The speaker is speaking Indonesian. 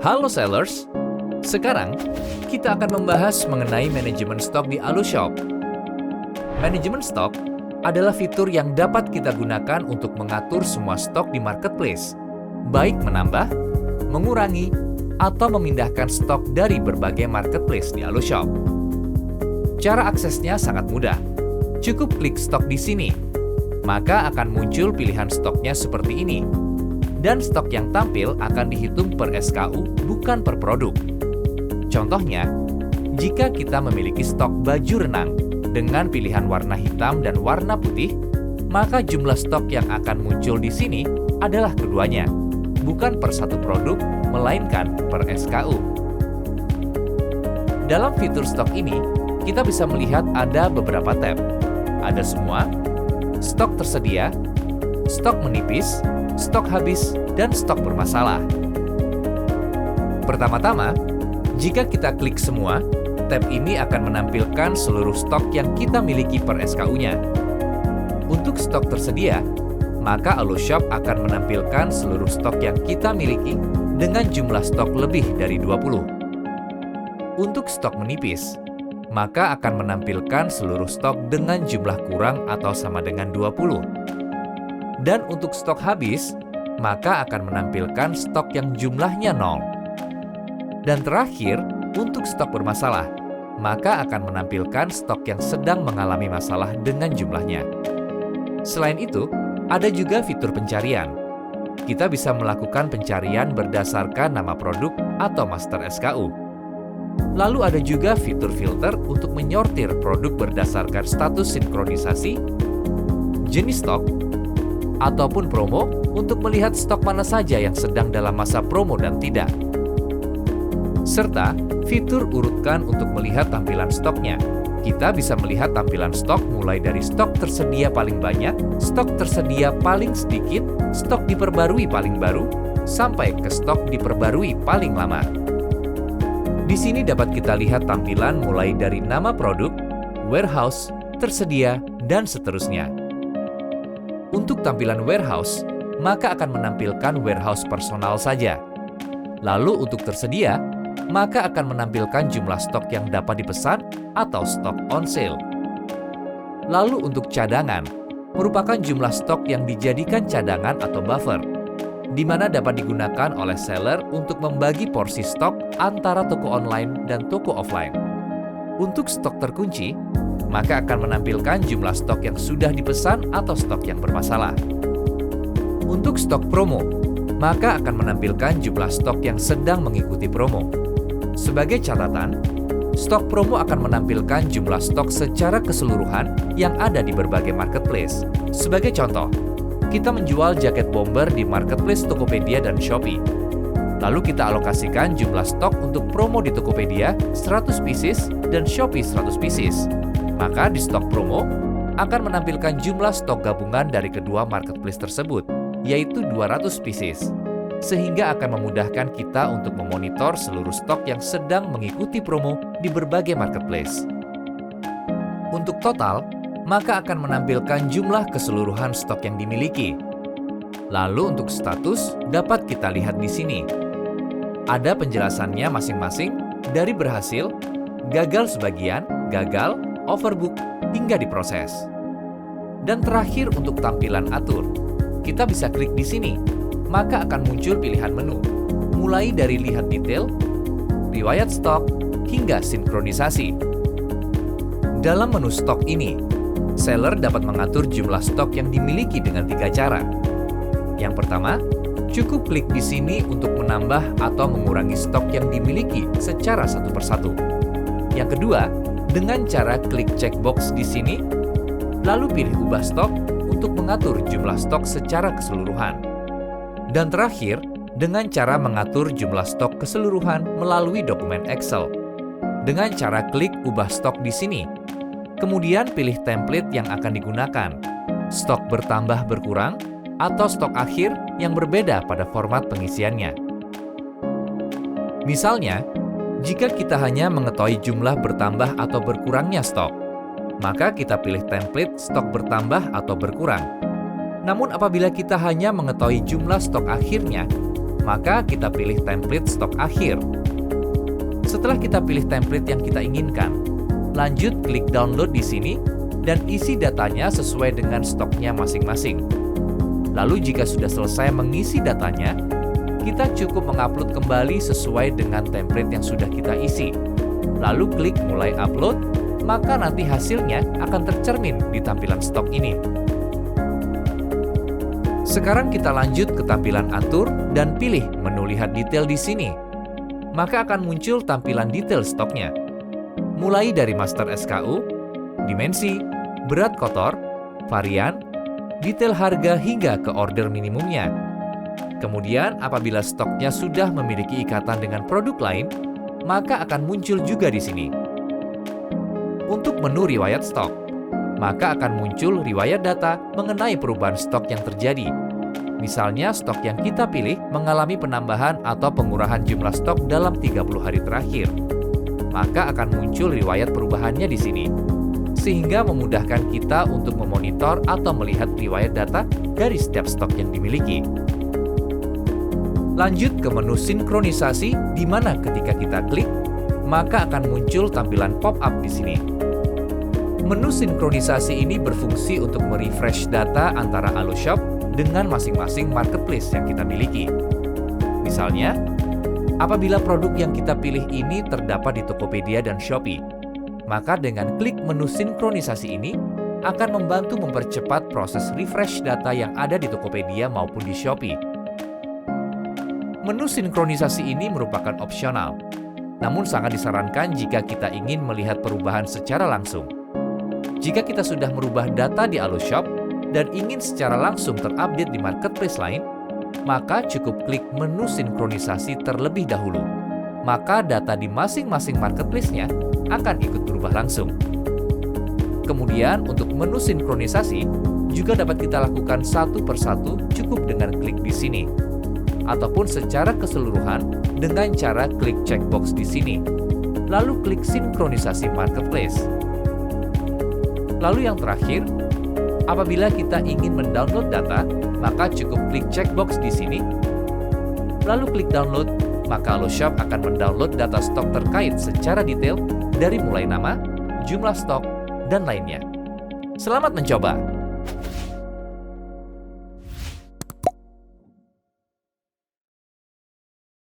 Halo sellers, sekarang kita akan membahas mengenai manajemen stok di AluShop. Manajemen stok adalah fitur yang dapat kita gunakan untuk mengatur semua stok di marketplace, baik menambah, mengurangi, atau memindahkan stok dari berbagai marketplace di AluShop. Cara aksesnya sangat mudah. Cukup klik stok di sini, maka akan muncul pilihan stoknya seperti ini. Dan stok yang tampil akan dihitung per SKU, bukan per produk. Contohnya, jika kita memiliki stok baju renang dengan pilihan warna hitam dan warna putih, maka jumlah stok yang akan muncul di sini adalah keduanya, bukan per satu produk, melainkan per SKU. Dalam fitur stok ini, kita bisa melihat ada beberapa tab. Ada semua, stok tersedia, stok menipis, stok habis, dan stok bermasalah. Pertama-tama, jika kita klik semua, tab ini akan menampilkan seluruh stok yang kita miliki per SKU-nya. Untuk stok tersedia, maka AluShop akan menampilkan seluruh stok yang kita miliki dengan jumlah stok lebih dari 20. Untuk stok menipis, maka akan menampilkan seluruh stok dengan jumlah kurang atau sama dengan 20. Dan untuk stok habis, maka akan menampilkan stok yang jumlahnya 0. Dan terakhir, untuk stok bermasalah, maka akan menampilkan stok yang sedang mengalami masalah dengan jumlahnya. Selain itu, ada juga fitur pencarian. Kita bisa melakukan pencarian berdasarkan nama produk atau master SKU. Lalu ada juga fitur filter untuk menyortir produk berdasarkan status sinkronisasi, jenis stok, ataupun promo untuk melihat stok mana saja yang sedang dalam masa promo dan tidak. Serta fitur urutkan untuk melihat tampilan stoknya. Kita bisa melihat tampilan stok mulai dari stok tersedia paling banyak, stok tersedia paling sedikit, stok diperbarui paling baru, sampai ke stok diperbarui paling lama. Di sini dapat kita lihat tampilan mulai dari nama produk, warehouse, tersedia, dan seterusnya. Untuk tampilan warehouse, maka akan menampilkan warehouse personal saja. Lalu untuk tersedia, maka akan menampilkan jumlah stok yang dapat dipesan atau stok on sale. Lalu untuk cadangan, merupakan jumlah stok yang dijadikan cadangan atau buffer, di mana dapat digunakan oleh seller untuk membagi porsi stok antara toko online dan toko offline. Untuk stok terkunci, maka akan menampilkan jumlah stok yang sudah dipesan atau stok yang bermasalah. Untuk stok promo, maka akan menampilkan jumlah stok yang sedang mengikuti promo. Sebagai catatan, stok promo akan menampilkan jumlah stok secara keseluruhan yang ada di berbagai marketplace. Sebagai contoh, kita menjual jaket bomber di marketplace Tokopedia dan Shopee. Lalu kita alokasikan jumlah stok untuk promo di Tokopedia 100 pieces dan Shopee 100 pieces. Maka di stok promo akan menampilkan jumlah stok gabungan dari kedua marketplace tersebut, yaitu 200 pieces. Sehingga akan memudahkan kita untuk memonitor seluruh stok yang sedang mengikuti promo di berbagai marketplace. Untuk total, maka akan menampilkan jumlah keseluruhan stok yang dimiliki. Lalu untuk status dapat kita lihat di sini. Ada penjelasannya masing-masing dari berhasil, gagal sebagian, gagal, overbook, hingga diproses. Dan terakhir untuk tampilan atur, kita bisa klik di sini, maka akan muncul pilihan menu, mulai dari lihat detail, riwayat stok, hingga sinkronisasi. Dalam menu stok ini, seller dapat mengatur jumlah stok yang dimiliki dengan 3 cara. Yang pertama, cukup klik di sini untuk menambah atau mengurangi stok yang dimiliki secara satu persatu. Yang kedua, dengan cara klik checkbox di sini, lalu pilih ubah stok untuk mengatur jumlah stok secara keseluruhan. Dan terakhir, dengan cara mengatur jumlah stok keseluruhan melalui dokumen Excel. Dengan cara klik ubah stok di sini, kemudian pilih template yang akan digunakan, stok bertambah berkurang, atau stok akhir yang berbeda pada format pengisiannya. Misalnya, jika kita hanya mengetahui jumlah bertambah atau berkurangnya stok, maka kita pilih template stok bertambah atau berkurang. Namun apabila kita hanya mengetahui jumlah stok akhirnya, maka kita pilih template stok akhir. Setelah kita pilih template yang kita inginkan, lanjut klik download di sini dan isi datanya sesuai dengan stoknya masing-masing. Lalu jika sudah selesai mengisi datanya, kita cukup mengupload kembali sesuai dengan template yang sudah kita isi. Lalu klik mulai upload, maka nanti hasilnya akan tercermin di tampilan stok ini. Sekarang kita lanjut ke tampilan atur dan pilih menu lihat detail di sini. Maka akan muncul tampilan detail stoknya. Mulai dari master SKU, dimensi, berat kotor, varian, detail harga hingga ke order minimumnya. Kemudian apabila stoknya sudah memiliki ikatan dengan produk lain, maka akan muncul juga di sini. Untuk menu riwayat stok, maka akan muncul riwayat data mengenai perubahan stok yang terjadi. Misalnya stok yang kita pilih mengalami penambahan atau pengurangan jumlah stok dalam 30 hari terakhir. Maka akan muncul riwayat perubahannya di sini. Sehingga memudahkan kita untuk memonitor atau melihat riwayat data dari setiap stok yang dimiliki. Lanjut ke menu sinkronisasi, di mana ketika kita klik, maka akan muncul tampilan pop-up di sini. Menu sinkronisasi ini berfungsi untuk merefresh data antara AluShop dengan masing-masing marketplace yang kita miliki. Misalnya, apabila produk yang kita pilih ini terdapat di Tokopedia dan Shopee, maka dengan klik menu sinkronisasi ini akan membantu mempercepat proses refresh data yang ada di Tokopedia maupun di Shopee. Menu sinkronisasi ini merupakan opsional, namun sangat disarankan jika kita ingin melihat perubahan secara langsung. Jika kita sudah merubah data di AluShop dan ingin secara langsung terupdate di marketplace lain, maka cukup klik menu sinkronisasi terlebih dahulu. Maka data di masing-masing marketplace-nya akan ikut berubah langsung. Kemudian untuk menu sinkronisasi juga dapat kita lakukan satu persatu cukup dengan klik di sini, ataupun secara keseluruhan dengan cara klik checkbox di sini, lalu klik sinkronisasi marketplace. Lalu yang terakhir, apabila kita ingin mendownload data, maka cukup klik checkbox di sini, lalu klik download, maka AluShop akan mendownload data stok terkait secara detail dari mulai nama, jumlah stok, dan lainnya. Selamat mencoba!